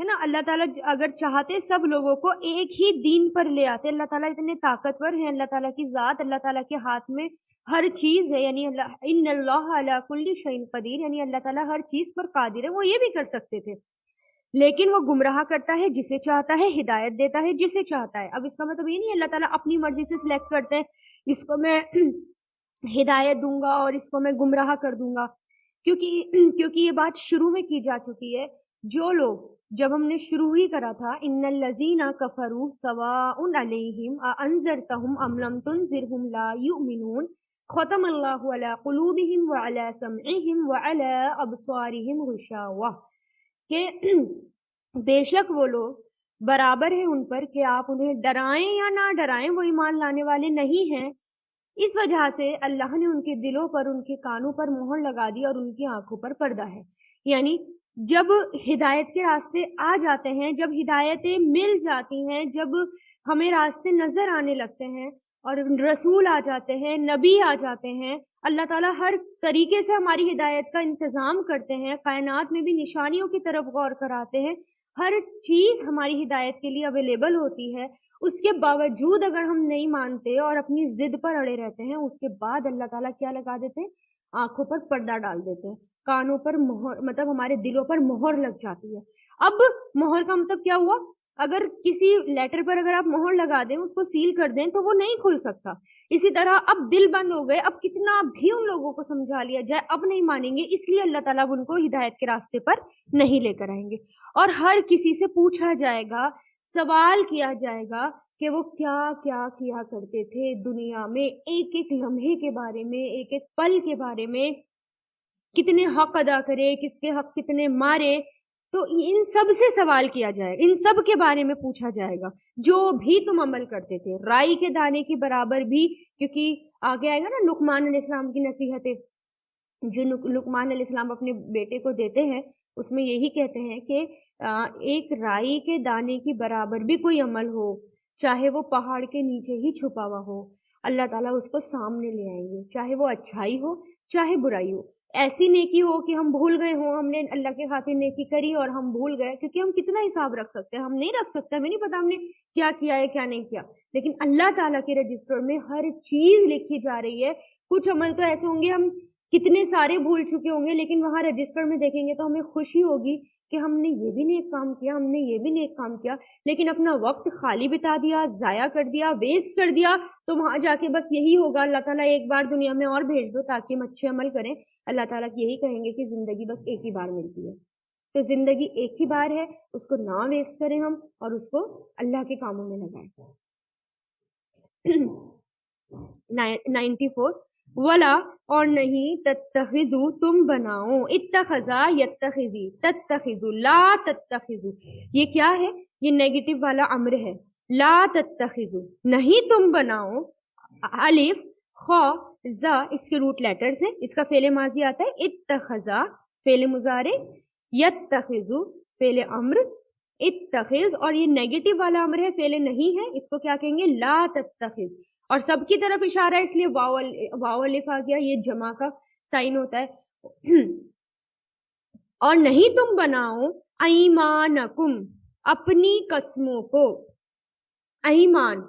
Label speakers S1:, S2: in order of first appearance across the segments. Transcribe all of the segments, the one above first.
S1: ہے نا. اللہ تعالیٰ اگر چاہتے سب لوگوں کو ایک ہی دین پر لے آتے. اللہ تعالیٰ اتنے طاقتور ہیں, اللہ تعالیٰ کی ذات, اللہ تعالیٰ کے ہاتھ میں ہر چیز ہے, یعنی ان اللہ علی کل شیء قدیر, یعنی اللہ تعالیٰ ہر چیز پر قادر ہے. وہ یہ بھی کر سکتے تھے, لیکن وہ گمراہ کرتا ہے جسے چاہتا ہے, ہدایت دیتا ہے جسے چاہتا ہے. اب اس کا مطلب یہ نہیں اللہ تعالیٰ اپنی مرضی سے سلیکٹ کرتے ہیں اس کو میں ہدایت دوں گا اور اس کو میں گمراہ کر دوں گا, کیونکہ یہ بات شروع میں کی جا چکی ہے. جو لوگ, جب ہم نے شروع ہی کرا تھا, ان الذین کفروا سواء علیہم اانذرتہم ام لم تنذرہم لا یؤمنون ختم اللہ علی قلوبہم وعلی سمعہم وعلی ابصارہم غشاوہ, کہ بے شک وہ لوگ برابر ہے ان پر کہ آپ انہیں ڈرائیں یا نہ ڈرائیں, وہ ایمان لانے والے نہیں ہیں. اس وجہ سے اللہ نے ان کے دلوں پر, ان کے کانوں پر مہر لگا دی اور ان کی آنکھوں پر پردہ ہے. یعنی جب ہدایت کے راستے آ جاتے ہیں, جب ہدایتیں مل جاتی ہیں, جب ہمیں راستے نظر آنے لگتے ہیں اور رسول آ جاتے ہیں, نبی آ جاتے ہیں, اللہ تعالیٰ ہر طریقے سے ہماری ہدایت کا انتظام کرتے ہیں, کائنات میں بھی نشانیوں کی طرف غور کراتے ہیں, ہر چیز ہماری ہدایت کے لیے اویلیبل ہوتی ہے. اس کے باوجود اگر ہم نہیں مانتے اور اپنی ضد پر اڑے رہتے ہیں, اس کے بعد اللہ تعالیٰ کیا لگا دیتے ہیں, آنکھوں پر پردہ ڈال دیتے ہیں, کانوں پر مہر, مطلب ہمارے دلوں پر مہر لگ جاتی ہے. اب مہر کا مطلب کیا ہوا, اگر کسی لیٹر پر اگر آپ مہر لگا دیں, اس کو سیل کر دیں, تو وہ نہیں کھل سکتا. اسی طرح اب دل بند ہو گئے, اب کتنا بھی ان لوگوں کو سمجھا لیا جائے اب نہیں مانیں گے, اس لیے اللہ تعالیٰ ان کو ہدایت کے راستے پر نہیں لے کر آئیں گے. اور ہر کسی سے پوچھا جائے گا, سوال کیا جائے گا کہ وہ کیا کیا کیا کرتے تھے دنیا میں, ایک ایک لمحے کے بارے میں, ایک ایک پل کے بارے میں, کتنے حق ادا کرے, کس کے حق کتنے مارے. تو ان سب سے سوال کیا جائے گا, ان سب کے بارے میں پوچھا جائے گا, جو بھی تم عمل کرتے تھے, رائی کے دانے کے برابر بھی, کیونکہ آگے آئے گا نا لقمان علیہ السلام کی نصیحتیں جو لقمان علیہ السلام اپنے بیٹے کو دیتے ہیں, اس میں یہی کہتے ہیں کہ ایک رائی کے دانے کی برابر بھی کوئی عمل ہو, چاہے وہ پہاڑ کے نیچے ہی چھپا ہوا ہو, اللہ تعالیٰ اس کو سامنے لے آئیں گے, چاہے وہ اچھائی ہو چاہے برائی ہو. ایسی نیکی ہو کہ ہم بھول گئے ہوں, ہم نے اللہ کے خاطر نیکی کری اور ہم بھول گئے, کیونکہ ہم کتنا حساب رکھ سکتے ہیں, ہم نہیں رکھ سکتے, ہمیں نہیں پتا ہم نے کیا کیا ہے کیا نہیں کیا. لیکن اللہ تعالیٰ کے رجسٹر میں ہر چیز لکھی جا رہی ہے. کچھ عمل تو ایسے ہوں گے ہم کتنے سارے بھول چکے ہوں گے, لیکن وہاں رجسٹر میں دیکھیں گے تو ہمیں خوشی ہوگی کہ ہم نے یہ بھی نیک کام کیا, ہم نے یہ بھی نیک کام کیا, لیکن اپنا وقت خالی بتا دیا, ضائع کر دیا, ویسٹ کر دیا. تو وہاں جا کے بس یہی ہوگا, اللہ تعالیٰ ایک بار دنیا میں اور بھیج دو تاکہ ہم اچھے عمل کریں. اللہ تعالیٰ یہی کہیں گے کہ زندگی بس ایک ہی بار ملتی ہے, تو زندگی ایک ہی بار ہے, اس کو نہ ویسٹ کریں ہم, اور اس کو اللہ کے کاموں میں لگائیں. 94 ولا, اور نہیں, تتخذو, تم بناؤ, اتخذا یتخذی, تتخذو, لا تتخذو, یہ کیا ہے, یہ نیگیٹو والا امر ہے. لا تتخذو, نہیں تم بناؤ, الف خا زا اس کے روٹ لیٹرز ہیں, اس کا فعل ماضی آتا ہے, اتخذا فعل مضارع, یتخذو فعل امر, اتخذ, اور یہ نیگیٹو والا امر ہے, فعل نہیں ہے, اس کو کیا کہیں گے, لا تتخذ. اور سب کی طرف اشارہ ہے, اس لیے واو الف آ گیا, یہ جمع کا سائن ہوتا ہے. اور نہیں تم بناؤ ایمانکم, اپنی قسموں کو. ایمان,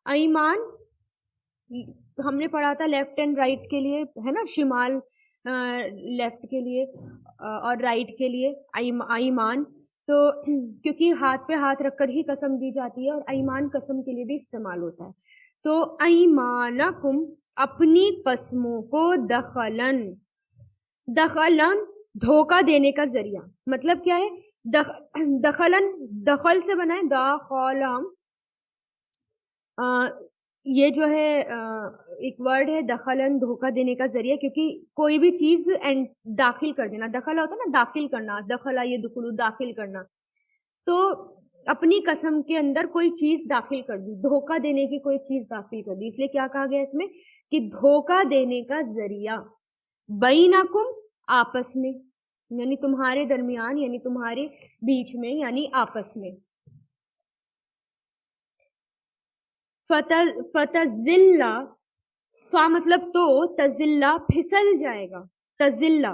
S1: ایمان ہم نے پڑھا تھا لیفٹ اینڈ رائٹ کے لیے, ہے نا, شمال لیفٹ کے لیے اور رائٹ کے لیے ایمان. تو کیونکہ ہاتھ پہ ہاتھ رکھ کر ہی قسم دی جاتی ہے, اور ایمان قسم کے لیے بھی استعمال ہوتا ہے. تو ایمانکم, اپنی قسموں کو, دخلن, دخلن دھوکہ دینے کا ذریعہ. مطلب کیا ہے, دخلن دخل سے بنا ہے, داخلم, یہ جو ہے ایک ورڈ ہے دخلن, دھوکہ دینے کا ذریعہ, کیونکہ کوئی بھی چیز داخل کر دینا, دخل ہوتا ہے نا داخل کرنا, دخلا یہ دخلو, داخل کرنا. تو اپنی قسم کے اندر کوئی چیز داخل کر دی, دھوکہ دینے کی کوئی چیز داخل کر دی, اس لیے کیا کہا گیا اس میں کہ دھوکہ دینے کا ذریعہ. بینکم, آپس میں, یعنی تمہارے درمیان, یعنی تمہارے بیچ میں, یعنی آپس میں. فتزلہ, فا مطلب تو, تزلہ پھسل جائے گا, تزلہ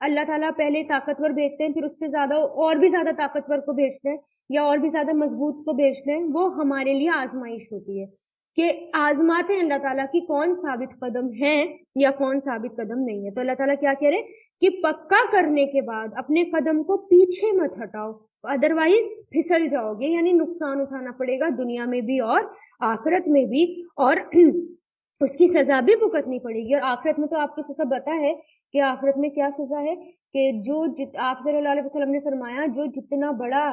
S1: اللہ تعالیٰ پہلے طاقتور بھیجتے ہیں، پھر اس سے زیادہ اور بھی زیادہ طاقتور کو بھیجتے ہیں یا اور بھی زیادہ مضبوط کو بھیجتے ہیں، وہ ہمارے لیے آزمائش ہوتی ہے کہ آزماتے ہیں اللہ تعالیٰ کی کون ثابت قدم ہے یا کون ثابت قدم نہیں ہے. تو اللہ تعالیٰ کیا کہہ رہے ہیں کہ پکا کرنے کے بعد اپنے قدم کو پیچھے مت ہٹاؤ، ادروائز پھسل جاؤ گے، یعنی نقصان اٹھانا پڑے گا دنیا میں بھی اور آخرت میں بھی، اور اس کی سزا بھی بھگتنی پڑے گی. اور آخرت میں تو آپ کو سب پتا ہے کہ آخرت میں کیا سزا ہے، کہ جو آپ صلی اللہ علیہ وسلم نے فرمایا جو جتنا بڑا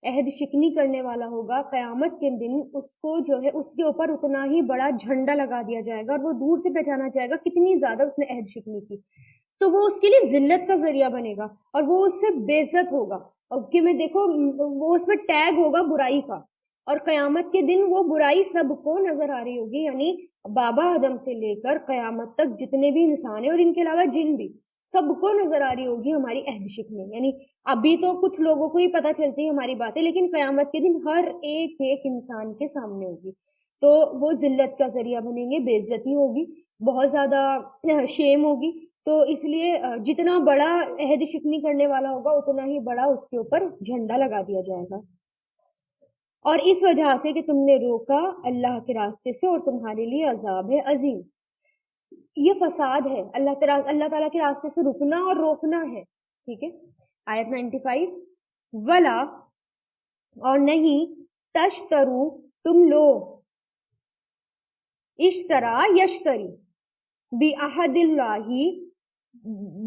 S1: عہد شکنی کرنے والا ہوگا قیامت کے دن، اس کو جو ہے اس کے اوپر اتنا ہی بڑا جھنڈا لگا دیا جائے گا اور وہ دور سے پہچانا جائے گا کتنی زیادہ اس نے عہد شکنی کی. تو وہ اس کے لیے ذلت کا ذریعہ بنے گا اور وہ اس سے بے عزت ہوگا، اور کہ میں دیکھو وہ اس میں ٹیگ ہوگا برائی کا، اور قیامت کے دن وہ برائی سب کو نظر آ رہی ہوگی، یعنی بابا آدم سے لے کر قیامت تک جتنے بھی انسان ہیں اور ان کے علاوہ جن بھی، سب کو نظر آ رہی ہوگی ہماری عہد شکنی. یعنی ابھی تو کچھ لوگوں کو ہی پتہ چلتی ہے ہماری باتیں، لیکن قیامت کے دن ہر ایک ایک انسان کے سامنے ہوگی. تو وہ ذلت کا ذریعہ بنیں گے، بے عزتی ہوگی، بہت زیادہ شیم ہوگی. تو اس لیے جتنا بڑا عہد شکنی کرنے والا ہوگا اتنا ہی بڑا اس کے اوپر جھنڈا لگا دیا جائے گا. اور اس وجہ سے کہ تم نے روکا اللہ کے راستے سے اور تمہارے لیے عذاب ہے عظیم. یہ فساد ہے، اللہ تعالیٰ کے راستے سے رکنا اور روکنا ہے. ٹھیک ہے، آیت 95. ولا، اور نہیں، تشترو، تم لو، اشترا یشتری، بی عہد اللہ،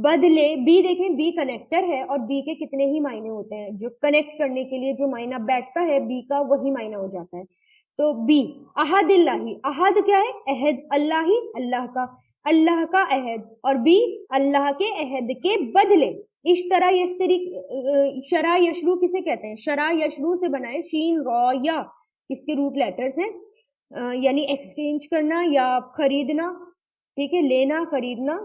S1: بدلے. بی دیکھیں، بی کنیکٹر ہے اور بی کے کتنے ہی معنی ہوتے ہیں، جو کنیکٹ کرنے کے لیے جو معنی بیٹھتا ہے بی کا وہی معنی ہو جاتا ہے. تو بی عہد اللہ، عہد کیا ہے؟ عہد، اللہ ہی، اللہ کا عہد، اور بی اللہ کے عہد کے بدلے. اشترا یشتری، شرا یشرو کسے کہتے ہیں؟ شرا یشرو سے بنائے، شین را یا، اس کے روٹ لیٹرز ہیں، یعنی ایکسچینج کرنا یا خریدنا. ٹھیک ہے، لینا، خریدنا.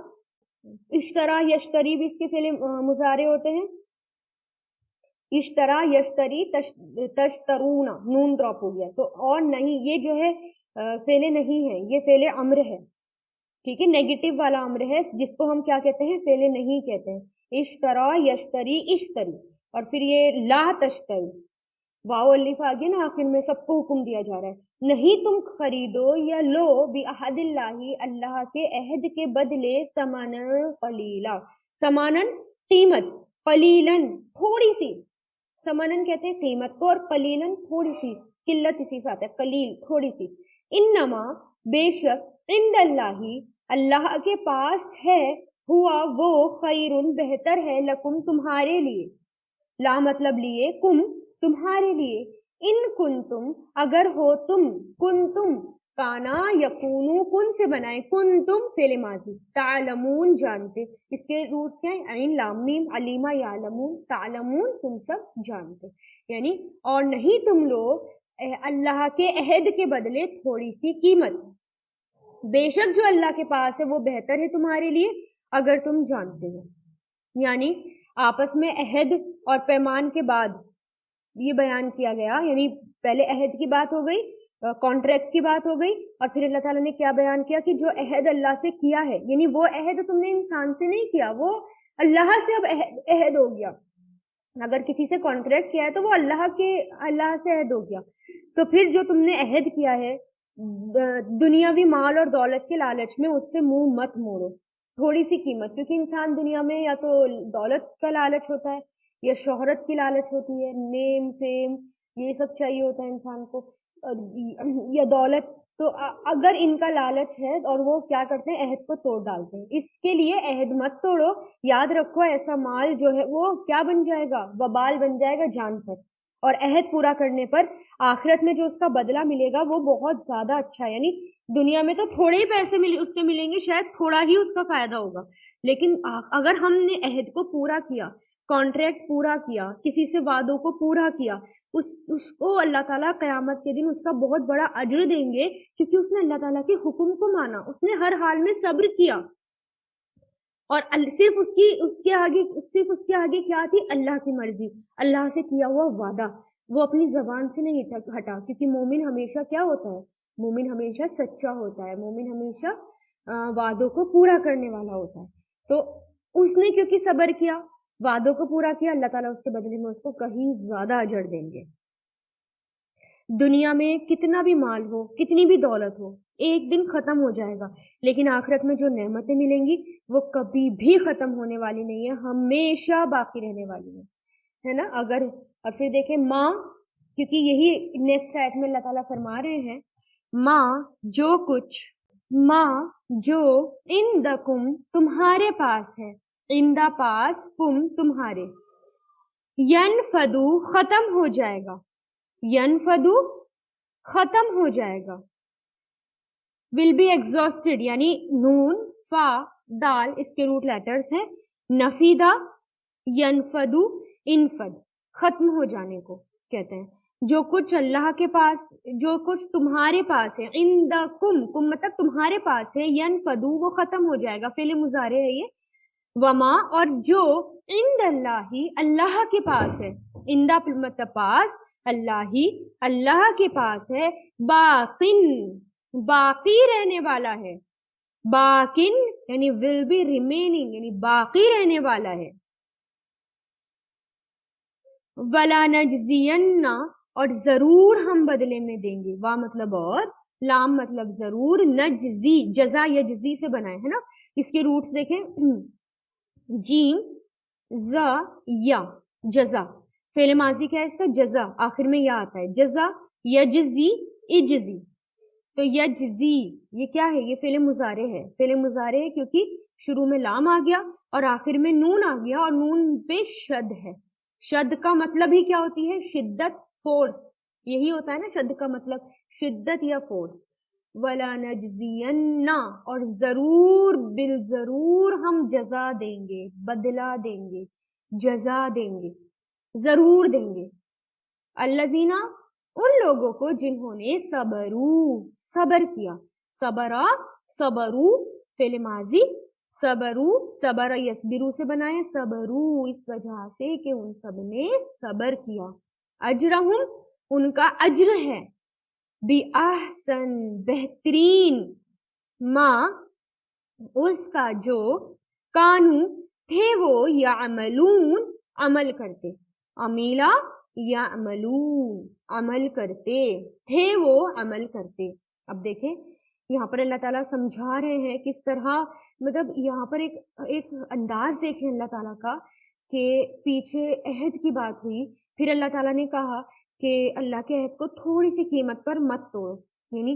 S1: اشترا یشتری بھی اس کے فعل مضارع ہوتے ہیں. اشترا یشتری، تشترونا، نون ڈراپ ہو گیا. تو اور نہیں، یہ جو ہے فعل نہیں ہے، یہ فعل امر ہے. ٹھیک ہے، نیگیٹو والا امر ہے جس کو ہم کیا کہتے ہیں؟ فعل نہیں کہتے ہیں. اشترا یشتری، اشتری، اور پھر یہ لا تشتری، واو الف آگے نا آخر میں، سب کو حکم دیا جا رہا ہے نہیں تم خریدو یا لو بعہد اللہ، اللہ کے عہد کے بدلے، ثمنا قلیلا، ثمنن قیمت، قلیلن تھوڑی سی. ثمنن کہتے ہیں قیمت کو، اور قلیلن تھوڑی سی، قلت اسی سے آتا ہے، قلیل تھوڑی سی. انما بے شک، عند اللہ اللہ کے پاس ہے، ہوا وہ، خیرن بہتر ہے، لکم تمہارے لیے، لا مطلب لیے، کم تمہارے لیے، ان کنتم اگر ہو تم، کنتم کانا یکونو، کن سے بنائے، کنتم فعل ماضی، تعلمون جانتے، اس کے روٹس کیا ہیں؟ عین لام میم، علیما یعلمون، تعلمون تم سب جانتے. یعنی اور نہیں تم لوگ اللہ کے عہد کے بدلے تھوڑی سی قیمت، بے شک جو اللہ کے پاس ہے وہ بہتر ہے تمہارے لیے اگر تم جانتے ہو. یعنی آپس میں عہد اور پیمان کے بعد یہ بیان کیا گیا، یعنی پہلے عہد کی بات ہو گئی، کانٹریکٹ کی بات ہو گئی، اور پھر اللہ تعالیٰ نے کیا بیان کیا کہ جو عہد اللہ سے کیا ہے، یعنی وہ عہد تم نے انسان سے نہیں کیا، وہ اللہ سے اب عہد ہو گیا. اگر کسی سے کانٹریکٹ کیا ہے تو وہ اللہ سے عہد ہو گیا. تو پھر جو تم نے عہد کیا ہے دنیاوی مال اور دولت کے لالچ میں، اس سے منہ مت موڑو. تھوڑی سی قیمت، کیونکہ انسان دنیا میں یا تو دولت کا لالچ ہوتا ہے یا شہرت کی لالچ ہوتی ہے، نیم فیم یہ سب چاہیے ہوتا ہے انسان کو، یا دولت. تو اگر ان کا لالچ ہے اور وہ کیا کرتے ہیں؟ عہد کو توڑ ڈالتے ہیں. اس کے لیے عہد مت توڑو، یاد رکھو ایسا مال جو ہے وہ کیا بن جائے گا؟ وبال بن جائے گا جان پر. اور عہد پورا کرنے پر آخرت میں جو اس کا بدلہ ملے گا وہ بہت زیادہ اچھا ہے. یعنی دنیا میں تو تھوڑے ہی پیسے اس کے ملیں گے، شاید تھوڑا ہی اس کا فائدہ ہوگا، لیکن اگر ہم نے عہد کو پورا کیا، کانٹریکٹ پورا کیا، کسی سے وعدوں کو پورا کیا، اس کو اللہ تعالیٰ قیامت کے دن اس کا بہت بڑا اجر دیں گے، کیونکہ اس نے اللہ تعالیٰ کے حکم کو مانا، اس نے ہر حال میں صبر کیا. اور صرف اس کے آگے کیا تھی؟ اللہ کی مرضی، اللہ سے کیا ہوا وعدہ، وہ اپنی زبان سے نہیں ہٹا. کیونکہ مومن ہمیشہ کیا ہوتا ہے؟ مومن ہمیشہ سچا ہوتا ہے، مومن ہمیشہ وعدوں کو پورا کرنے والا ہوتا ہے. تو اس نے کیونکہ صبر کیا، وعدوں کو پورا کیا، اللہ تعالیٰ اس کے بدلے میں اس کو کہیں زیادہ اجر دیں گے. دنیا میں کتنا بھی مال ہو، کتنی بھی دولت ہو، ایک دن ختم ہو جائے گا، لیکن آخرت میں جو نعمتیں ملیں گی وہ کبھی بھی ختم ہونے والی نہیں ہے، ہمیشہ باقی رہنے والی ہے نا. اگر اور پھر دیکھیں ماں، کیونکہ یہی نیکسٹ آیت میں اللہ تعالیٰ فرما رہے ہیں، ماں جو عندکم تمہارے پاس ہے، عندہ پاس، کم تمہارے، ینفدو ختم ہو جائے گا، ینفدو ختم ہو جائے گا، will be exhausted یعنی نون فا دال اس کے روٹ لیٹرز ہیں، نفیدہ، ینفدو، انفد، ختم ہو جانے کو کہتے ہیں. جو کچھ اللہ کے پاس، جو کچھ تمہارے پاس ہے، عندکم، کم مطلب تمہارے پاس ہے، ینفدو وہ ختم ہو جائے گا، فعل مضارع ہے یہ. وما اور جو عند اللہ اللہ کے پاس ہے، عندہ مطلب پاس، اللہ کے پاس ہے، باقن باقی رہنے والا ہے، باقن یعنی will be remaining یعنی باقی رہنے والا ہے. ولا نجزین اور ضرور ہم بدلے میں دیں گے، وا مطلب اور، لام مطلب ضرور، نجزی جزا یجزی سے بنائے ہے نا. اس کے روٹس دیکھیں، جیم ز یا، جزا، فعل ماضی کیا ہے اس کا؟ جزا، آخر میں یا آتا ہے، جزا یجزی اجزی. تو یجزی یہ کیا ہے؟ یہ فعل مضارع ہے، فعل مضارع ہے کیونکہ شروع میں لام آ گیا اور آخر میں نون آ گیا، اور نون پہ شد ہے. شد کا مطلب ہی کیا ہوتی ہے؟ شدت، فورس، یہی ہوتا ہے نا شد کا مطلب، شدت یا فورس. وَلَا نَجْزِيَنَّ اور ضرور بالضرور ہم جزا دیں گے، بدلہ دیں گے، جزا دیں گے، ضرور دیں گے. الذین ان لوگوں کو جنہوں نے صبر کیا، صبرو فعل ماضی، صبر یصبرو سے بنائے، صبرو اس وجہ سے کہ ان سب نے صبر کیا. اجرہم ان کا اجر ہے، بِأَحْسَن بہترین، ما اس کا جو، کانو تھے وہ، یعملون عمل کرتے، عمیلا یعملون عمل کرتے تھے وہ، عمل کرتے. اب دیکھیں یہاں پر اللہ تعالیٰ سمجھا رہے ہیں کس طرح، مطلب یہاں پر ایک انداز دیکھیں اللہ تعالیٰ کا، کہ پیچھے عہد کی بات ہوئی، پھر اللہ تعالیٰ نے کہا کہ اللہ کے عہد کو تھوڑی سی قیمت پر مت توڑو، یعنی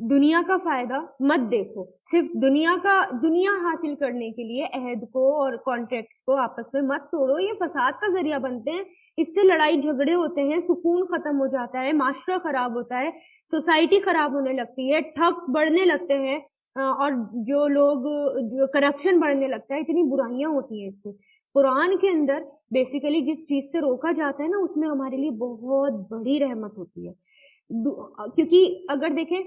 S1: دنیا کا فائدہ مت دیکھو، صرف دنیا حاصل کرنے کے لیے عہد کو اور کانٹریکٹس کو آپس میں مت توڑو، یہ فساد کا ذریعہ بنتے ہیں، اس سے لڑائی جھگڑے ہوتے ہیں، سکون ختم ہو جاتا ہے، معاشرہ خراب ہوتا ہے، سوسائٹی خراب ہونے لگتی ہے، ٹھگس بڑھنے لگتے ہیں، اور جو کرپشن بڑھنے لگتا ہے، اتنی برائیاں ہوتی ہیں اس سے. قرآن کے اندر بیسیکلی جس چیز سے روکا جاتا ہے نا، اس میں ہمارے لیے بہت بڑی رحمت ہوتی ہے. کیونکہ اگر دیکھیں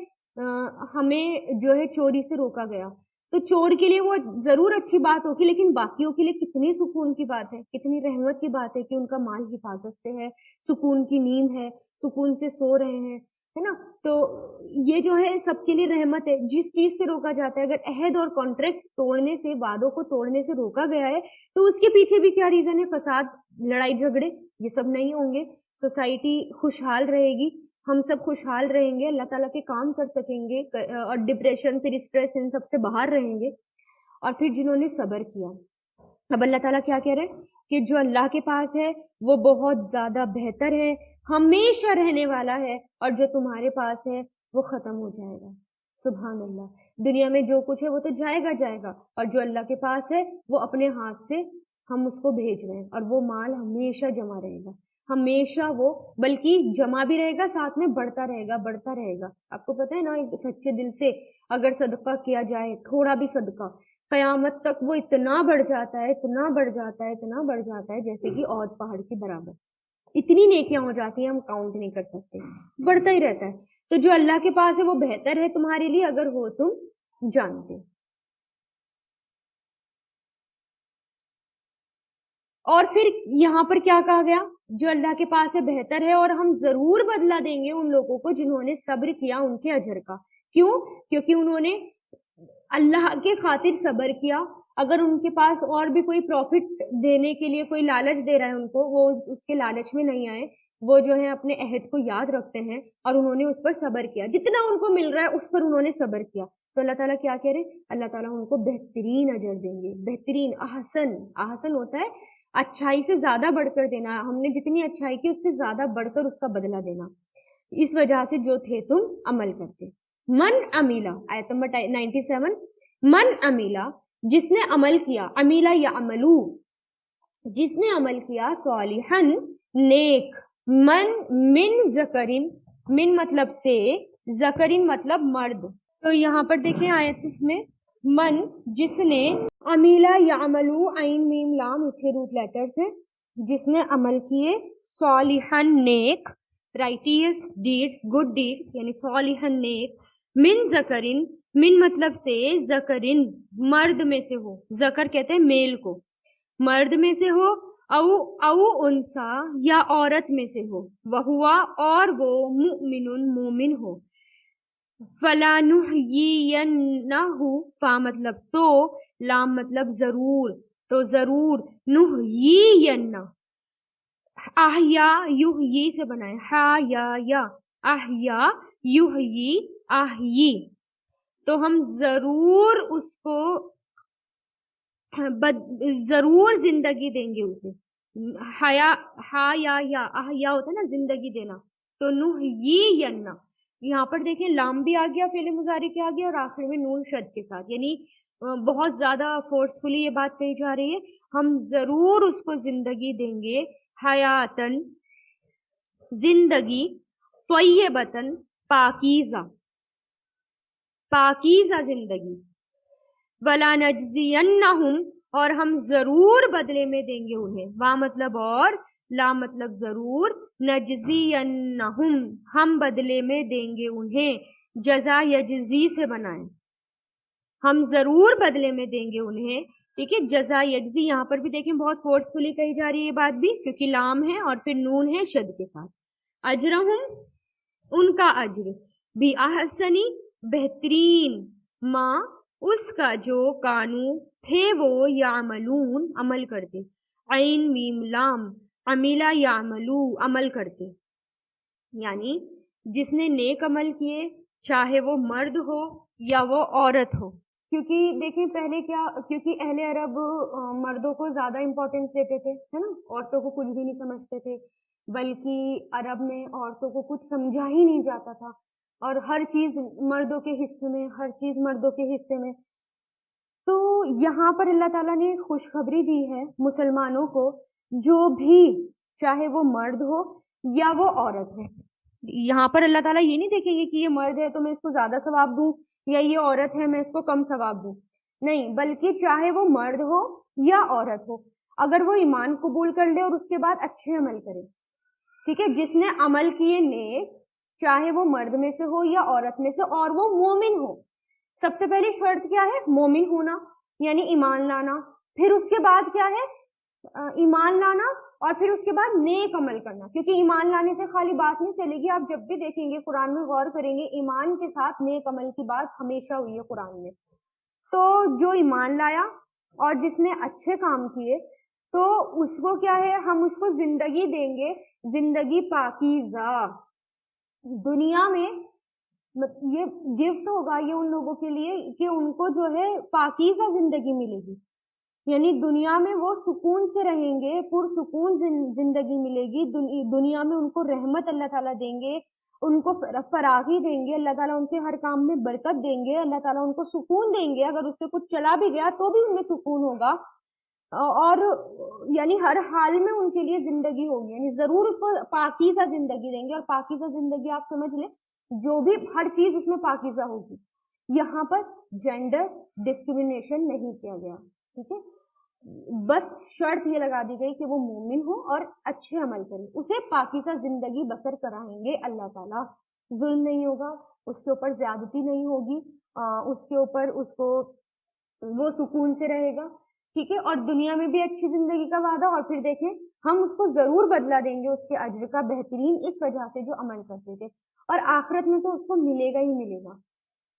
S1: ہمیں جو ہے چوری سے روکا گیا، تو چور کے لیے وہ ضرور اچھی بات ہوگی، لیکن باقیوں کے لیے کتنی سکون کی بات ہے، کتنی رحمت کی بات ہے کہ ان کا مال حفاظت سے ہے، سکون کی نیند ہے، سکون سے سو رہے ہیں، ہے نا. تو یہ جو ہے سب کے لیے رحمت ہے. جس چیز سے روکا جاتا ہے، اگر عہد اور کانٹریکٹ توڑنے سے، وعدوں کو توڑنے سے روکا گیا ہے، تو اس کے پیچھے بھی کیا ریزن ہے؟ فساد، لڑائی جھگڑے، یہ سب نہیں ہوں گے، سوسائٹی خوشحال رہے گی، ہم سب خوشحال رہیں گے، اللہ تعالیٰ کے کام کر سکیں گے، اور ڈپریشن، پھر اسٹریس، ان سب سے باہر رہیں گے. اور پھر جنہوں نے صبر کیا، اب اللہ تعالیٰ کیا کہہ رہے ہیں کہ جو اللہ کے پاس ہے وہ بہت زیادہ بہتر ہے، ہمیشہ رہنے والا ہے، اور جو تمہارے پاس ہے وہ ختم ہو جائے گا. سبحان اللہ. دنیا میں جو کچھ ہے وہ تو جائے گا، اور جو اللہ کے پاس ہے وہ اپنے ہاتھ سے ہم اس کو بھیج رہے ہیں، اور وہ مال ہمیشہ جمع رہے گا، ہمیشہ وہ بلکہ جمع بھی رہے گا، ساتھ میں بڑھتا رہے گا. آپ کو پتہ ہے نا، ایک سچے دل سے اگر صدقہ کیا جائے، تھوڑا بھی صدقہ، قیامت تک وہ اتنا بڑھ جاتا ہے جیسے کہ عہد پہاڑ کے برابر. اتنی نیکیاں ہو جاتی ہیں ہم کاؤنٹ نہیں کر سکتے، بڑھتا ہی رہتا ہے. تو جو اللہ کے پاس ہے وہ بہتر ہے تمہارے لیے، اگر ہو تم جانتے. اور پھر یہاں پر کیا کہا گیا؟ جو اللہ کے پاس ہے بہتر ہے، اور ہم ضرور بدلہ دیں گے ان لوگوں کو جنہوں نے صبر کیا، ان کے اجر کا. کیوں؟ کیونکہ انہوں نے اللہ کے خاطر صبر کیا، اگر ان کے پاس اور بھی کوئی پروفٹ دینے کے لیے کوئی لالچ دے رہا ہے ان کو، وہ اس کے لالچ میں نہیں آئے، وہ جو ہے اپنے عہد کو یاد رکھتے ہیں اور انہوں نے اس پر صبر کیا، جتنا ان کو مل رہا ہے اس پر انہوں نے صبر کیا، تو اللہ تعالیٰ کیا کہہ رہے ہیں؟ اللہ تعالیٰ ان کو بہترین اجر دیں گے. بہترین، احسن ہوتا ہے اچھائی سے زیادہ بڑھ کر دینا، ہم نے جتنی اچھائی کی اس سے زیادہ بڑھ کر اس کا بدلہ دینا، اس وجہ سے جو تھے تم عمل کرتے. من عمیلا، آیت نمبر 97، من عمیلا، جس نے عمل کیا، عمیلا یا عملو، جس نے عمل کیا، صالحن، نیک، من ذکرین، من مطلب سے، ذکرین مطلب مرد. تو یہاں پر دیکھیں آیت میں، من جس نے، عمیلا یا عملو، عین میم لام اس کے روٹ لیٹرز ہیں، جس نے عمل کیے، صالحن نیک، رائٹیس ڈیڈس، گڈ ڈیڈس، یعنی صالحن نیک، من ذکرین، من مطلب سے، ذکرین مرد میں سے ہو، ذکر کہتے ہیں میل کو، مرد میں سے ہو، او انسا یا عورت میں سے ہو، وہوا اور وہ، مؤمن مومن ہو، فلانحیینہ، فا مطلب تو، لام مطلب ضرور، تو ضرور، نحیینہ، احیا یحیی سے بنائے، ہا یا احیا یحیی، احیی، تو ہم ضرور اس کو ضرور زندگی دیں گے اسے. حیا، ہا یا احیا ہوتا ہے نا زندگی دینا، تو نحیینہ، یہاں پر دیکھیں لام بھی آ گیا فعل مضارع کے آگے اور آخر میں نون شد کے ساتھ، یعنی بہت زیادہ فورسفلی یہ بات کہی جا رہی ہے، ہم ضرور اس کو زندگی دیں گے، حیاتن زندگی، طیبتن پاکیزہ، پاکیزہ زندگی، ولا نجزینہم اور ہم ضرور بدلے میں دیں گے انہیں، وا مطلب اور، لا مطلب ضرور، نجزینہم ہم بدلے میں دیں گے انہیں، جزا یجزی سے بنائیں، ہم ضرور بدلے میں دیں گے انہیں، ٹھیک ہے. جزا یجزی یہاں پر بھی دیکھیں بہت فورسفلی کہی جا رہی ہے یہ بات بھی، کیونکہ لام ہے اور پھر نون ہے شد کے ساتھ. اجرہم ان کا اجر، بھی احسنی بہترین، ماں اس کا جو، کانو تھے وہ، یعملون عمل کرتے، عین میم لام، عمیلا یعملو عمل کرتے، یعنی جس نے نیک عمل کیے، چاہے وہ مرد ہو یا وہ عورت ہو. کیونکہ دیکھیں پہلے کیا، کیونکہ اہل عرب مردوں کو زیادہ امپورٹینس دیتے تھے، ہے نا، عورتوں کو کچھ بھی نہیں سمجھتے تھے، بلکہ عرب میں عورتوں کو کچھ سمجھا ہی نہیں جاتا تھا، اور ہر چیز مردوں کے حصے میں، ہر چیز مردوں کے حصے میں. تو یہاں پر اللہ تعالیٰ نے خوشخبری دی ہے مسلمانوں کو، جو بھی چاہے وہ مرد ہو یا وہ عورت ہو. یہاں پر اللہ تعالیٰ یہ نہیں دیکھیں گے کہ یہ مرد ہے تو میں اس کو زیادہ ثواب دوں، یا یہ عورت ہے میں اس کو کم ثواب دوں، نہیں، بلکہ چاہے وہ مرد ہو یا عورت ہو، اگر وہ ایمان قبول کر لے اور اس کے بعد اچھے عمل کرے، ٹھیک ہے، جس نے عمل کیے نیک، چاہے وہ مرد میں سے ہو یا عورت میں سے، اور وہ مومن ہو. سب سے پہلی شرط کیا ہے؟ مومن ہونا، یعنی ایمان لانا. پھر اس کے بعد کیا ہے؟ ایمان لانا، اور پھر اس کے بعد نیک عمل کرنا، کیونکہ ایمان لانے سے خالی بات نہیں چلے گی. آپ جب بھی دیکھیں گے قرآن میں غور کریں گے، ایمان کے ساتھ نیک عمل کی بات ہمیشہ ہوئی ہے قرآن میں. تو جو ایمان لایا اور جس نے اچھے کام کیے، تو اس کو کیا ہے؟ ہم اس کو زندگی دیں گے، زندگی پاکیزہ. دنیا میں یہ گفٹ ہوگا یہ ان لوگوں کے لیے کہ ان کو جو ہے پاکیزہ زندگی ملے گی، یعنی دنیا میں وہ سکون سے رہیں گے، پرسکون زندگی ملے گی. دنیا میں ان کو رحمت اللہ تعالیٰ دیں گے، ان کو فراغی دیں گے، اللہ تعالیٰ ان کے ہر کام میں برکت دیں گے، اللہ تعالیٰ ان کو سکون دیں گے. اگر اس سے کچھ چلا بھی گیا تو بھی ان میں سکون ہوگا، اور یعنی ہر حال میں ان کے لیے زندگی ہوگی، یعنی ضرور اس کو پاکیزہ زندگی دیں گے. اور پاکیزہ زندگی آپ سمجھ لیں، جو بھی ہر چیز اس میں پاکیزہ ہوگی. یہاں پر جینڈر ڈسکریمنیشن نہیں کیا گیا، ٹھیک ہے، بس شرط یہ لگا دی گئی کہ وہ مومن ہو اور اچھے عمل کرے، اسے پاکیزہ زندگی بسر کرائیں گے اللہ تعالیٰ. ظلم نہیں ہوگا، اس کے اوپر زیادتی نہیں ہوگی، اس کے اوپر اس کو وہ سکون سے رہے گا، ٹھیک ہے. اور دنیا میں بھی اچھی زندگی کا وعدہ، اور پھر دیکھیں ہم اس کو ضرور بدلہ دیں گے اس کے اجر کا بہترین، اس وجہ سے جو عمل کرتے تھے، اور آخرت میں تو اس کو ملے گا ہی ملے گا.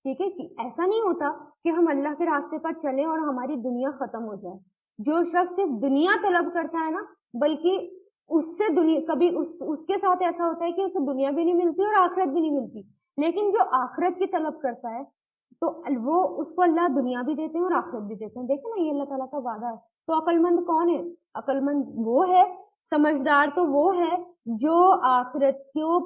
S1: ٹھیک ہے, کہ ایسا نہیں ہوتا کہ ہم اللہ کے راستے پر چلیں اور ہماری دنیا ختم ہو جائے. جو شخص صرف دنیا طلب کرتا ہے نا, بلکہ اس سے دنیا کبھی اس کے ساتھ ایسا ہوتا ہے کہ اسے دنیا بھی نہیں ملتی اور آخرت بھی نہیں ملتی. لیکن جو آخرت کی طلب کرتا ہے تو وہ اس کو اللہ دنیا بھی دیتے ہیں اور آخرت بھی دیتے ہیں. دیکھیں نا, یہ اللہ تعالیٰ کا وعدہ ہے. تو عقل مند کون ہے؟ عقل مند وہ ہے, سمجھدار تو وہ ہے جو آخرت کو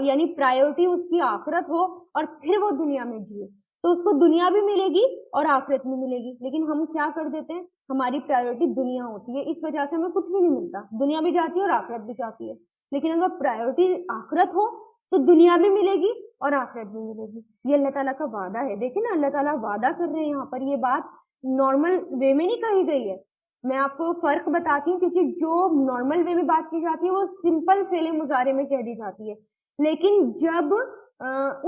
S1: یعنی پرائیورٹی اس کی آخرت ہو اور پھر وہ دنیا میں جیے, تو اس کو دنیا بھی ملے گی اور آخرت بھی ملے گی. لیکن ہم کیا کر دیتے ہیں, ہماری پرائیورٹی دنیا ہوتی ہے, اس وجہ سے ہمیں کچھ بھی نہیں ملتا. دنیا بھی جاتی ہے اور آخرت بھی جاتی ہے. لیکن اگر پرائیورٹی آخرت ہو تو دنیا بھی ملے گی اور آخرت بھی ملے گی. یہ اللہ تعالیٰ کا وعدہ ہے. دیکھیں نا, اللہ تعالیٰ وعدہ کر رہے ہیں یہاں پر. یہ بات نارمل وے میں نہیں کہی گئی ہے. میں آپ کو فرق بتاتی ہوں, کیونکہ جو نارمل وے میں بات کی جاتی ہے وہ سمپل فعل مضارع میں کہہ دی جاتی ہے. لیکن جب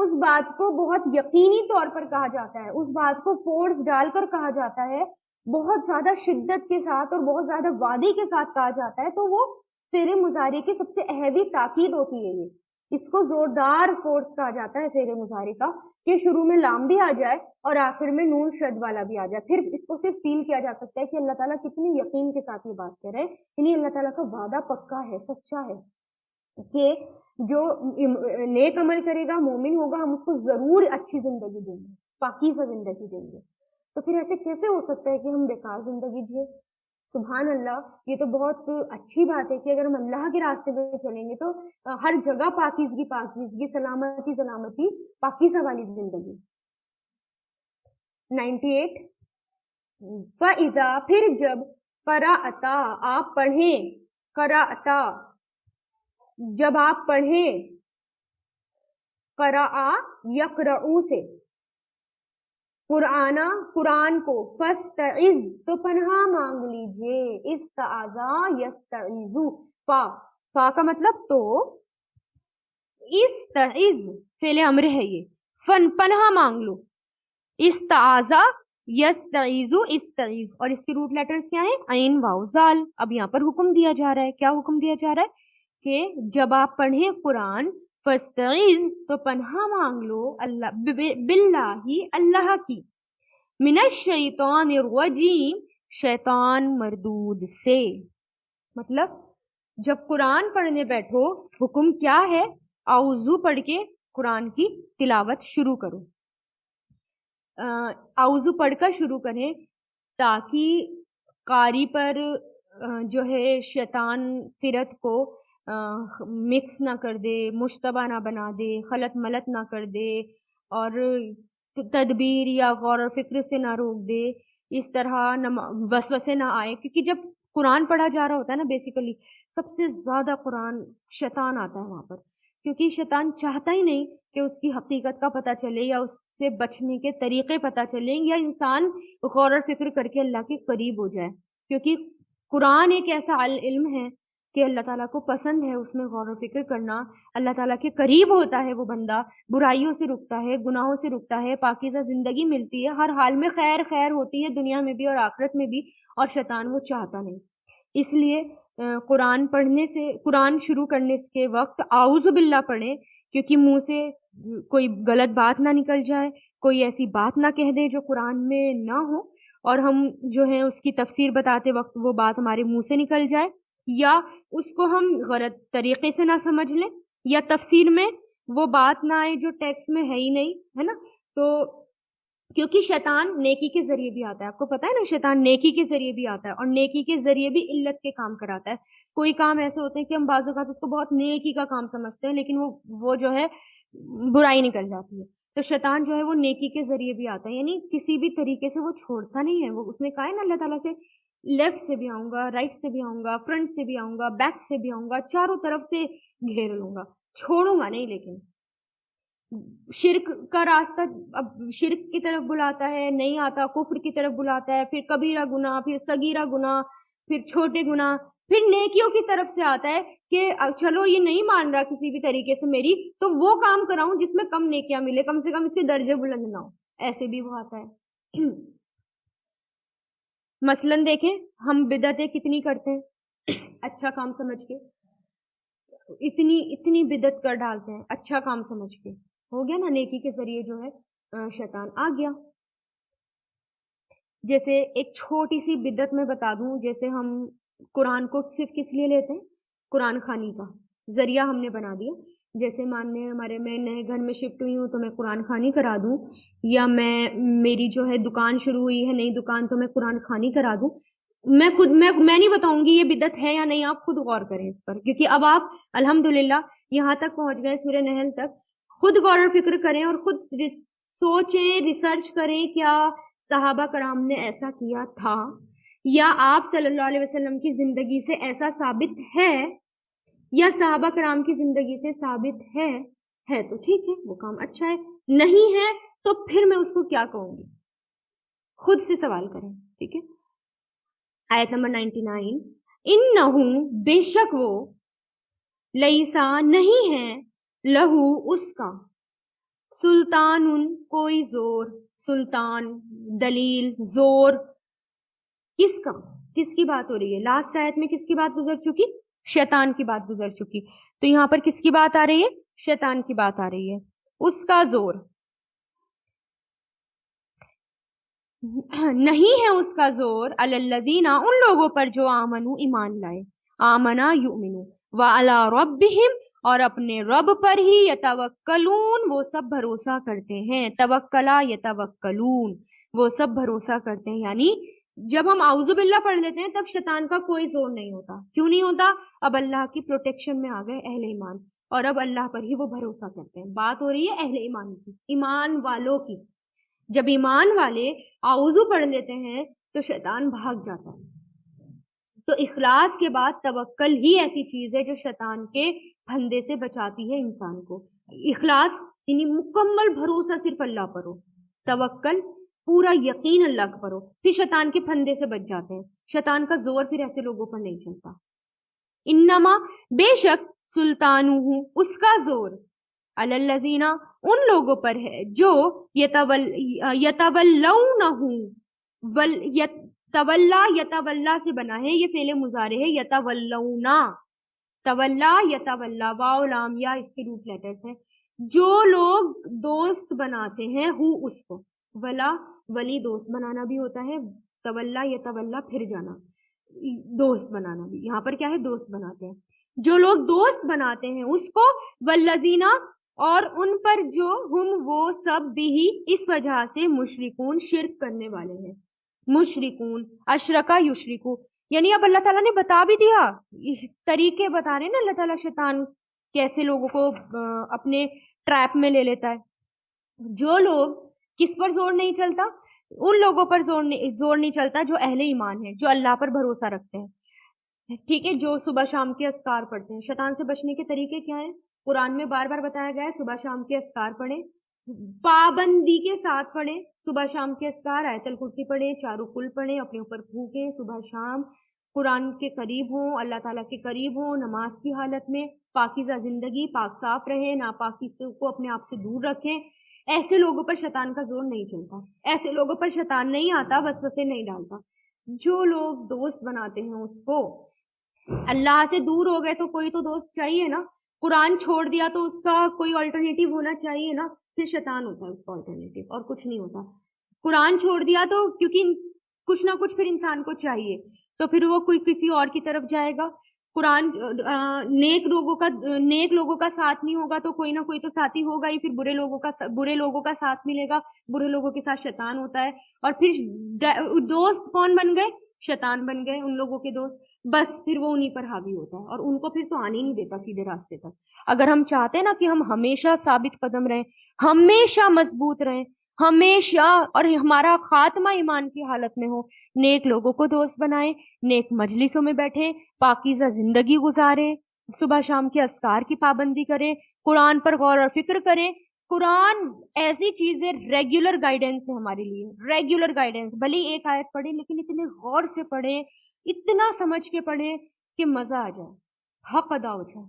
S1: اس بات کو بہت یقینی طور پر کہا جاتا ہے, اس بات کو فورس ڈال کر کہا جاتا ہے, بہت زیادہ شدت کے ساتھ اور بہت زیادہ وعدے کے ساتھ کہا جاتا ہے, تو وہ فعل مضارع کی سب سے اہم تاکید ہوتی ہے. اس کو زوردار فورس کہا جاتا ہے فعل مضارع کا, کہ شروع میں لام بھی آ جائے اور آخر میں نون شد والا بھی آ جائے. پھر اس کو صرف فیل کیا جا سکتا ہے کہ اللہ تعالیٰ کتنی یقین کے ساتھ یہ بات کر رہے ہیں. یعنی اللہ تعالیٰ کا وعدہ پکا ہے, سچا ہے, کہ جو نیک عمل کرے گا, مومن ہوگا, ہم اس کو ضرور اچھی زندگی دیں گے, پاکیزہ زندگی دیں گے. تو پھر ایسے کیسے ہو سکتا ہے کہ ہم بیکار زندگی جیے؟ سبحان اللہ, یہ تو بہت اچھی بات ہے کہ اگر ہم اللہ کے راستے میں چلیں گے تو ہر جگہ پاکیزگی پاکیزگی, سلامتی سلامتی, پاکیزہ والی زندگی. 98 فَإِذَا پھر جب, قَرَأْتَ آپ پڑھیں, قَرَأْتَ جب آپ پڑھیں, قرأ یقرؤ سے, قرآن کو, فاستعذ تو پناہ مانگ لیجئے, استعاذ یستعیذ, فا کا مطلب تو, استعذ فعل امر ہے, یہ پناہ مانگ لو, استعاذ یستعیذ, استعیذ, اور اس کے روٹ لیٹرز کیا ہیں؟ عین واو زال. اب یہاں پر حکم دیا جا رہا ہے, کیا حکم دیا جا رہا ہے؟ کہ جب آپ پڑھیں قرآن, فاستعذ تو پناہ مانگ لو, اللہ باللہ اللہ کی, من الشیطان الرجیم شیطان مردود سے. مطلب جب قرآن پڑھنے بیٹھو, حکم کیا ہے؟ اعوذ پڑھ کے قرآن کی تلاوت شروع کرو, اعوذ پڑھ کر شروع کریں, تاکہ قاری پر جو ہے شیطان فرت کو مکس نہ کر دے, مشتبہ نہ بنا دے, خلط ملط نہ کر دے, اور تدبیر یا غور و فکر سے نہ روک دے, اس طرح وسوسے نہ آئے. کیونکہ جب قرآن پڑھا جا رہا ہوتا ہے نا, بیسیکلی سب سے زیادہ قرآن شیطان آتا ہے وہاں پر, کیونکہ شیطان چاہتا ہی نہیں کہ اس کی حقیقت کا پتہ چلے, یا اس سے بچنے کے طریقے پتہ چلیں, یا انسان غور و فکر کر کے اللہ کے قریب ہو جائے. کیونکہ قرآن ایک ایسا علم ہے کہ اللہ تعالیٰ کو پسند ہے اس میں غور و فکر کرنا. اللہ تعالیٰ کے قریب ہوتا ہے وہ بندہ, برائیوں سے رکتا ہے, گناہوں سے رکتا ہے, پاکیزہ زندگی ملتی ہے, ہر حال میں خیر خیر ہوتی ہے, دنیا میں بھی اور آخرت میں بھی, اور شیطان وہ چاہتا نہیں. اس لیے قرآن پڑھنے سے, قرآن شروع کرنے کے وقت اعوذ باللہ پڑھیں, کیونکہ منہ سے کوئی غلط بات نہ نکل جائے, کوئی ایسی بات نہ کہہ دے جو قرآن میں نہ ہو, اور ہم جو ہے اس کی تفسیر بتاتے وقت وہ بات ہمارے منہ سے نکل جائے, یا اس کو ہم غلط طریقے سے نہ سمجھ لیں, یا تفسیر میں وہ بات نہ آئے جو ٹیکسٹ میں ہے ہی نہیں, ہے نا. تو کیونکہ شیطان نیکی کے ذریعے بھی آتا ہے, آپ کو پتا ہے نا, شیطان نیکی کے ذریعے بھی آتا ہے, اور نیکی کے ذریعے بھی علت کے کام کراتا ہے. کوئی کام ایسے ہوتے ہیں کہ ہم بعض اوقات اس کو بہت نیکی کا کام سمجھتے ہیں, لیکن وہ جو ہے برائی نکل جاتی ہے. تو شیطان جو ہے وہ نیکی کے ذریعے بھی آتا ہے, یعنی کسی بھی طریقے سے وہ چھوڑتا نہیں ہے. وہ اس نے کہا ہے نا اللہ تعالیٰ سے, لیفٹ سے بھی آؤں گا, رائٹ سے بھی آؤں گا, فرنٹ سے بھی آؤں گا, بیک سے بھی آؤں گا, چاروں طرف سے گھیر لوں گا, چھوڑوں گا نہیں. لیکن شرک کا راستہ اب شرک کی طرف بلاتا ہے, نہیں آتا, کفر کی طرف بلاتا ہے, پھر کبیرہ گناہ, پھر صغیرہ گناہ, پھر چھوٹے گناہ, پھر نیکیوں کی طرف سے آتا ہے کہ چلو یہ نہیں مان رہا کسی بھی طریقے سے میری, تو وہ کام کراؤں جس میں کم نیکیاں ملے, کم سے کم اس کے درجے بلند نہ ہو, ایسے بھی وہ آتا ہے. مثلاً دیکھیں ہم بدعتیں کتنی کرتے ہیں اچھا کام سمجھ کے, اتنی بدعت کر ڈالتے ہیں اچھا کام سمجھ کے, ہو گیا نا نیکی کے ذریعے جو ہے شیطان آ گیا. جیسے ایک چھوٹی سی بدعت میں بتا دوں, جیسے ہم قرآن کو صرف کس لیے لیتے ہیں, قرآن خوانی کا ذریعہ ہم نے بنا دیا. جیسے ماننے ہمارے میں نئے گھر میں شفٹ ہوئی ہوں تو میں قرآن خوانی کرا دوں, یا میری جو ہے دکان شروع ہوئی ہے نئی دکان تو میں قرآن خوانی کرا دوں. میں نہیں بتاؤں گی یہ بدعت ہے یا نہیں, آپ خود غور کریں اس پر, کیونکہ اب آپ الحمدللہ یہاں تک پہنچ گئے سورہ نحل تک. خود غور و فکر کریں اور خود سوچیں, ریسرچ کریں کیا صحابہ کرام نے ایسا کیا تھا, یا آپ صلی اللہ علیہ وسلم کی زندگی سے ایسا ثابت ہے, یا صحابہ کرام کی زندگی سے ثابت ہے تو ٹھیک ہے, وہ کام اچھا ہے, نہیں ہے تو پھر میں اس کو کیا کہوں گی, خود سے سوال کریں. ٹھیک ہے, آیت نمبر 99, انہو بے شک وہ, لیسا نہیں ہے, لہو اس کا, سلطان کوئی زور, سلطان دلیل زور, کس کا, کس کی بات ہو رہی ہے؟ لاسٹ آیت میں کس کی بات گزر چکی؟ شیطان کی بات گزر چکی. تو یہاں پر کس کی بات آ رہی ہے؟ شیطان کی بات آ رہی ہے. اس کا زور نہیں ہے, اس کا زور علی الذین, ان لوگوں پر جو آمنو ایمان لائے, آمنا یؤمنو, وعلی ربہم, اور اپنے رب پر ہی, یتوکلون, وہ سب بھروسہ کرتے ہیں, توکلا یتوکلون, وہ سب بھروسہ کرتے ہیں. یعنی جب ہم اعوذ باللہ پڑھ لیتے ہیں تب شیطان کا کوئی زور نہیں ہوتا. کیوں نہیں ہوتا؟ اب اللہ کی پروٹیکشن میں آ گئے اہل ایمان, اور اب اللہ پر ہی وہ بھروسہ کرتے ہیں. بات ہو رہی ہے اہل ایمان کی, ایمان والوں کی. جب ایمان والے اعوذ پڑھ لیتے ہیں تو شیطان بھاگ جاتا ہے. تو اخلاص کے بعد توکل ہی ایسی چیز ہے جو شیطان کے پھندے سے بچاتی ہے انسان کو. اخلاص یعنی مکمل بھروسہ صرف اللہ پر ہو, توکل پورا یقین اللہ پر ہو, پھر شیطان کے پھندے سے بچ جاتے ہیں. شیطان کا زور پھر ایسے لوگوں پر نہیں چلتا. انما, بے شک, سلطانہ, اس کا زور, علی الذین, ان لوگوں پر ہے جو یتولونہ, یتولا سے بنا ہے, یہ فعل مضارع ہے, یتولونا, تولا یتولا, واو لام یا اس کے روٹ لیٹرز ہیں. جو لوگ دوست بناتے ہیں ہو اس کو, ولا ولی دوست بنانا بھی ہوتا ہے, تولا یتولا پھر جانا, دوست بنانا بھی, یہاں پر کیا ہے, دوست بناتے ہیں. جو لوگ دوست بناتے ہیں اس کو, والذین, اور ان پر جو, ہم وہ سب بھی, اس وجہ سے, مشرکون, شرک کرنے والے ہیں. مشرکون, اشرکا یشرکو, یعنی اب اللہ تعالیٰ نے بتا بھی دیا, طریقے بتا رہے ہیں نا اللہ تعالیٰ شیطان کیسے لوگوں کو اپنے ٹریپ میں لے لیتا ہے. جو لوگ, کس پر زور نہیں چلتا, ان لوگوں پر زور نہیں چلتا جو اہل ایمان ہیں, جو اللہ پر بھروسہ رکھتے ہیں. ٹھیک ہے, جو صبح شام کے اذکار پڑھتے ہیں. شیطان سے بچنے کے طریقے کیا ہیں؟ قرآن میں بار بار بتایا گیا ہے, صبح شام کے اذکار پڑھیں, پابندی کے ساتھ پڑھیں. صبح شام کے اذکار, آیت الکرسی پڑھیں, چاروں کل پڑھیں, اپنے اوپر پھونکیں, صبح شام قرآن کے قریب ہوں, اللہ تعالیٰ کے قریب ہوں, نماز کی حالت میں, پاکیزہ زندگی, پاک صاف رہے, ناپاکی کو اپنے آپ سے دور رکھیں. ایسے لوگوں پر شیطان کا زور نہیں چلتا, ایسے لوگوں پر شیطان نہیں آتا, وسوسے نہیں ڈالتا. جو لوگ دوست بناتے ہیں اس کو, اللہ سے دور ہو گئے تو کوئی تو دوست چاہیے نا, قرآن چھوڑ دیا تو اس کا کوئی آلٹرنیٹیو ہونا چاہیے نا, پھر شیطان ہوتا ہے اس کا آلٹرنیٹیو, اور کچھ نہیں ہوتا. قرآن چھوڑ دیا تو کیونکہ کچھ نہ کچھ پھر انسان کو چاہیے, تو پھر وہ کوئی کسی اور کی طرف جائے گا. قرآن, نیک لوگوں کا ساتھ نہیں ہوگا تو کوئی نہ کوئی تو ساتھی ہوگا ہی, پھر برے لوگوں کا ساتھ ملے گا, برے لوگوں کے ساتھ شیطان ہوتا ہے, اور پھر دوست کون بن گئے؟ شیطان بن گئے ان لوگوں کے دوست. بس پھر وہ انہی پر حاوی ہوتا ہے, اور ان کو پھر تو آنے ہی نہیں دیتا سیدھے راستے تک. اگر ہم چاہتے ہیں نا کہ ہم ہمیشہ ثابت قدم رہیں, ہمیشہ مضبوط رہیں, ہمیشہ, اور ہمارا خاتمہ ایمان کی حالت میں ہو, نیک لوگوں کو دوست بنائیں, نیک مجلسوں میں بیٹھیں, پاکیزہ زندگی گزاریں, صبح شام کے اذکار کی پابندی کریں, قرآن پر غور اور فکر کریں. قرآن ایسی چیز ہے, ریگولر گائیڈنس ہے ہمارے لیے, ریگولر گائیڈنس. بھلے ایک آیت پڑھیں لیکن اتنے غور سے پڑھیں, اتنا سمجھ کے پڑھیں کہ مزہ آ جائے, حق ادا ہو جائے,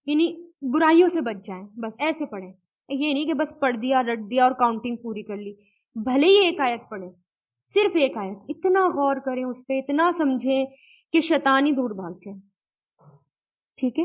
S1: یعنی برائیوں سے بچ جائیں. بس ایسے پڑھیں, یہ نہیں کہ بس پڑھ دیا, رٹ دیا اور کاؤنٹنگ پوری کر لی. بھلے ہی ایک آیت پڑھیں, صرف ایک آیت, اتنا غور کریں اس پہ, اتنا سمجھیں کہ شیطان ہی دور بھاگ جائے. ٹھیک ہے.